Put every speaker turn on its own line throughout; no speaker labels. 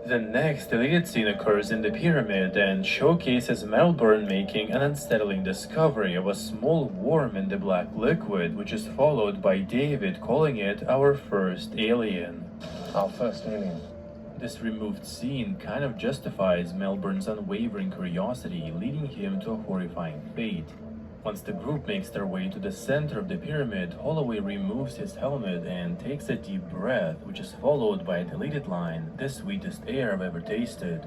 The next deleted scene occurs in the pyramid and showcases Melbourne making an unsettling discovery of a small worm in the black liquid, which is followed by David calling it our first alien.
Our first alien.
This removed scene kind of justifies Melbourne's unwavering curiosity, leading him to a horrifying fate. Once the group makes their way to the center of the pyramid, Holloway removes his helmet and takes a deep breath, which is followed by a deleted line, "The sweetest air I've ever tasted."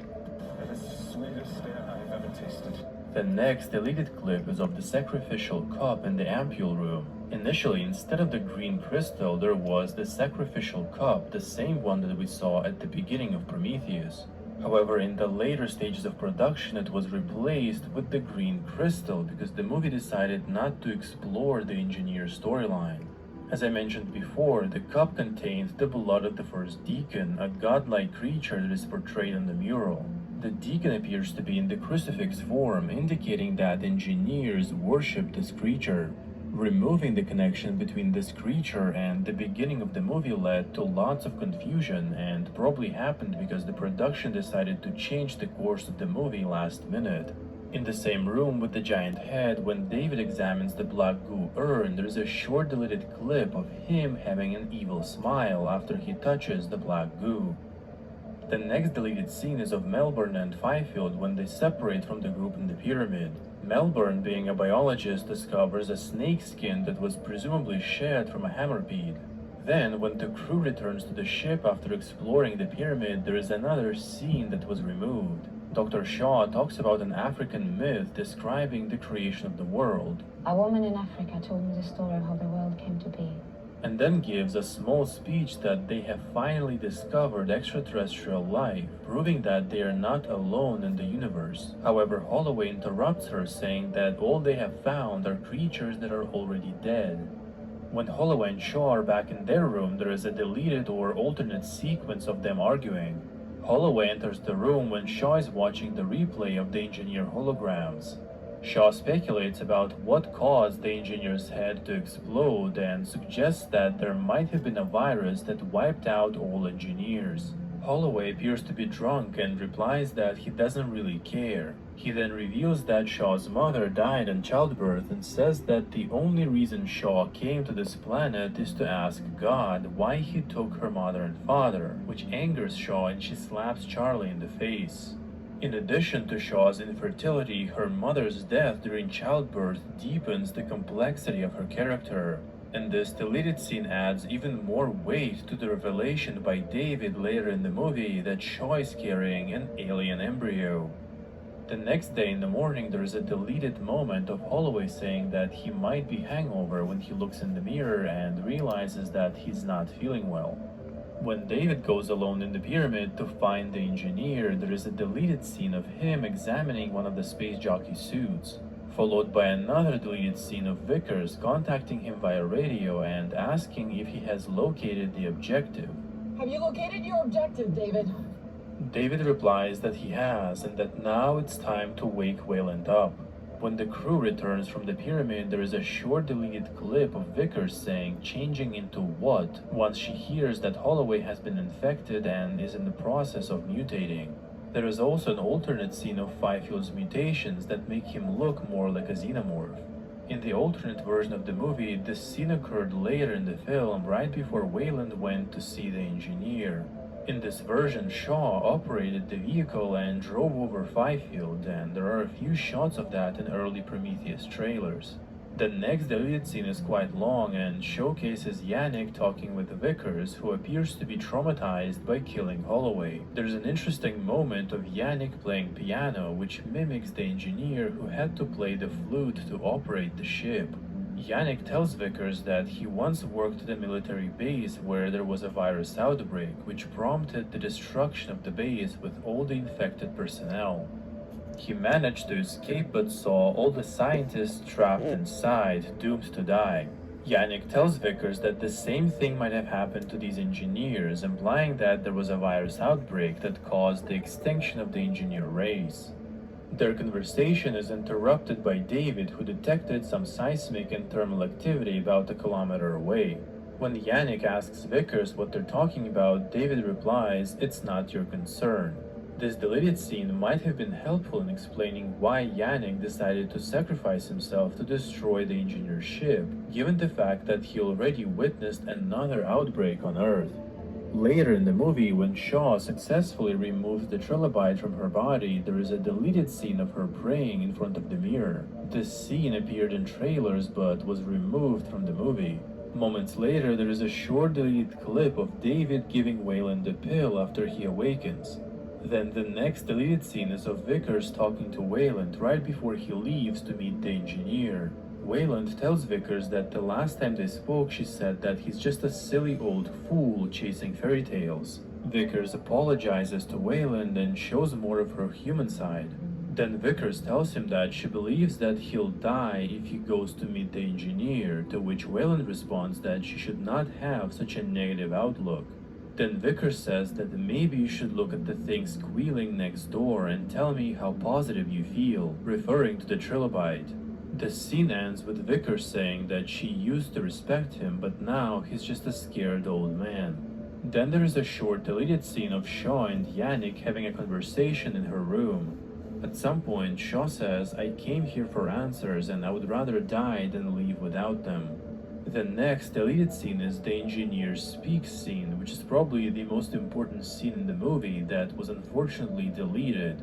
The sweetest air I've ever tasted.
The next deleted clip is of the sacrificial cup in the ampule room. Initially, instead of the green crystal, there was the sacrificial cup, the same one that we saw at the beginning of Prometheus. However, in the later stages of production, it was replaced with the green crystal because the movie decided not to explore the engineer's storyline. As I mentioned before, the cup contains the blood of the first deacon, a godlike creature that is portrayed on the mural. The deacon appears to be in the crucifix form, indicating that engineers worship this creature. Removing the connection between this creature and the beginning of the movie led to lots of confusion and probably happened because the production decided to change the course of the movie last minute. In the same room with the giant head, when David examines the black goo urn, there's a short deleted clip of him having an evil smile after he touches the black goo. The next deleted scene is of Melbourne and Fifield when they separate from the group in the pyramid. Melbourne, being a biologist, discovers a snake skin that was presumably shed from a hammerbead. Then, when the crew returns to the ship after exploring the pyramid, there is another scene that was removed. Dr. Shaw talks about an African myth describing the creation of the world.
A woman in Africa told me the story of how the world came to be.
And then gives a small speech that they have finally discovered extraterrestrial life, proving that they are not alone in the universe. However, Holloway interrupts her, saying that all they have found are creatures that are already dead. When Holloway and Shaw are back in their room, there is a deleted or alternate sequence of them arguing. Holloway enters the room when Shaw is watching the replay of the engineer holograms. Shaw speculates about what caused the engineer's head to explode and suggests that there might have been a virus that wiped out all engineers. Holloway appears to be drunk and replies that he doesn't really care. He then reveals that Shaw's mother died in childbirth and says that the only reason Shaw came to this planet is to ask God why he took her mother and father, which angers Shaw and she slaps Charlie in the face. In addition to Shaw's infertility, her mother's death during childbirth deepens the complexity of her character, and this deleted scene adds even more weight to the revelation by David later in the movie that Shaw is carrying an alien embryo. The next day in the morning, there is a deleted moment of Holloway saying that he might be hangover when he looks in the mirror and realizes that he's not feeling well. When David goes alone in the pyramid to find the engineer, there is a deleted scene of him examining one of the space jockey suits, followed by another deleted scene of Vickers contacting him via radio and asking if he has located the objective.
Have you located your objective, David?
David replies that he has and that now it's time to wake Wayland up. When the crew returns from the pyramid, there is a short deleted clip of Vickers saying changing into what once she hears that Holloway has been infected and is in the process of mutating. There is also an alternate scene of Fifield's mutations that make him look more like a xenomorph. In the alternate version of the movie, this scene occurred later in the film, right before Wayland went to see the engineer. In this version, Shaw operated the vehicle and drove over Fifield, and there are a few shots of that in early Prometheus trailers. The next deleted scene is quite long and showcases Yannick talking with Vickers, who appears to be traumatized by killing Holloway. There's an interesting moment of Yannick playing piano, which mimics the engineer who had to play the flute to operate the ship. Yannick tells Vickers that he once worked at a military base where there was a virus outbreak, which prompted the destruction of the base with all the infected personnel. He managed to escape but saw all the scientists trapped inside, doomed to die. Yannick tells Vickers that the same thing might have happened to these engineers, implying that there was a virus outbreak that caused the extinction of the engineer race. Their conversation is interrupted by David, who detected some seismic and thermal activity about a kilometer away. When Yannick asks Vickers what they're talking about, David replies, "It's not your concern." This deleted scene might have been helpful in explaining why Yannick decided to sacrifice himself to destroy the engineer's ship, given the fact that he already witnessed another outbreak on Earth. Later in the movie, when Shaw successfully removes the trilobite from her body, there is a deleted scene of her praying in front of the mirror. This scene appeared in trailers but was removed from the movie. Moments later, there is a short deleted clip of David giving Wayland the pill after he awakens. Then the next deleted scene is of Vickers talking to Wayland right before he leaves to meet the engineer. Wayland tells Vickers that the last time they spoke she said that he's just a silly old fool chasing fairy tales. Vickers apologizes to Wayland and shows more of her human side. Then Vickers tells him that she believes that he'll die if he goes to meet the engineer, to which Wayland responds that she should not have such a negative outlook. Then Vickers says that maybe you should look at the thing squealing next door and tell me how positive you feel, referring to the trilobite. The scene ends with Vickers saying that she used to respect him, but now he's just a scared old man. Then there is a short deleted scene of Shaw and Yannick having a conversation in her room. At some point, Shaw says, "I came here for answers and I would rather die than leave without them." The next deleted scene is the engineer speaks scene, which is probably the most important scene in the movie that was unfortunately deleted.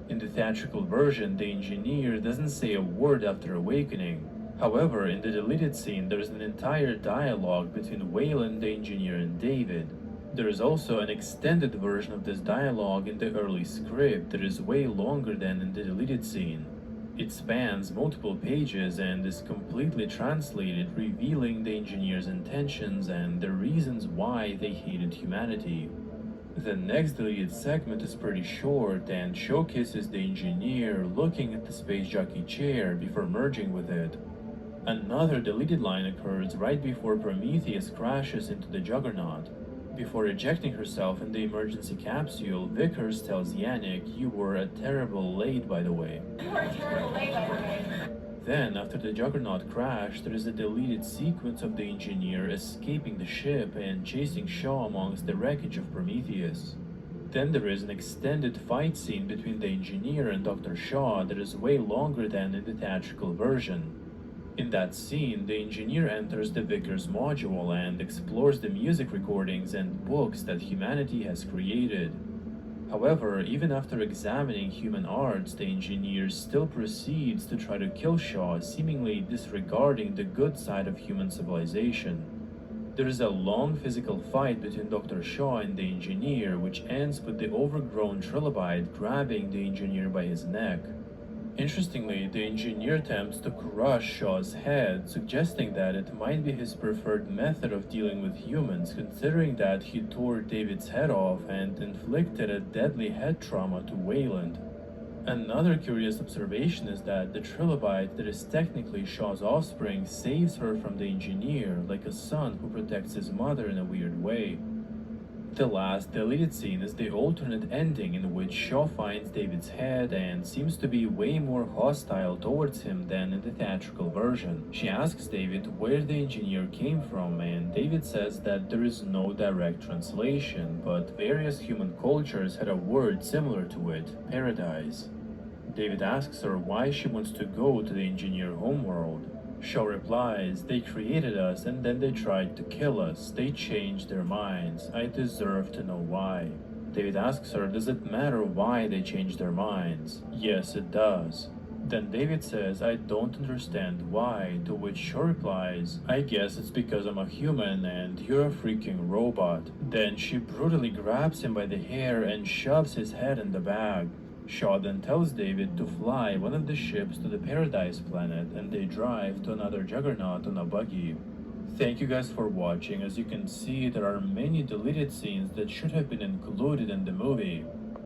In the theatrical version, the engineer doesn't say a word after awakening. However, in the deleted scene, there's an entire dialogue between Wayland, the engineer, and David. There is also an extended version of this dialogue in the early script that is way longer than in the deleted scene. It spans multiple pages and is completely translated, revealing the engineer's intentions and the reasons why they hated humanity. The next deleted segment is pretty short and showcases the engineer looking at the space jockey chair before merging with it. Another deleted line occurs right before Prometheus crashes into the Juggernaut. Before ejecting herself in the emergency capsule, Vickers tells Yannick, "You were a terrible late, by the way." Then, after the Juggernaut crash, there is a deleted sequence of the engineer escaping the ship and chasing Shaw amongst the wreckage of Prometheus. Then there is an extended fight scene between the engineer and Dr. Shaw that is way longer than in the theatrical version. In that scene, the engineer enters the Vickers module and explores the music recordings and books that humanity has created. However, even after examining human arts, the engineer still proceeds to try to kill Shaw, seemingly disregarding the good side of human civilization. There is a long physical fight between Dr. Shaw and the engineer, which ends with the overgrown trilobite grabbing the engineer by his neck. Interestingly, the engineer attempts to crush Shaw's head, suggesting that it might be his preferred method of dealing with humans, considering that he tore David's head off and inflicted a deadly head trauma to Wayland. Another curious observation is that the trilobite that is technically Shaw's offspring saves her from the engineer, like a son who protects his mother in a weird way. The last deleted scene is the alternate ending in which Shaw finds David's head and seems to be way more hostile towards him than in the theatrical version. She asks David where the engineer came from, and David says that there is no direct translation, but various human cultures had a word similar to it, paradise. David asks her why she wants to go to the engineer homeworld. Shaw replies, "They created us and then they tried to kill us. They changed their minds. I deserve to know why." David asks her, "Does it matter why they changed their minds?" "Yes, it does." Then David says, "I don't understand why," to which Shaw replies, "I guess it's because I'm a human and you're a freaking robot." Then she brutally grabs him by the hair and shoves his head in the bag. Shaw then tells David to fly one of the ships to the Paradise planet, and they drive to another Juggernaut on a buggy. Thank you guys for watching. As you can see, there are many deleted scenes that should have been included in the movie.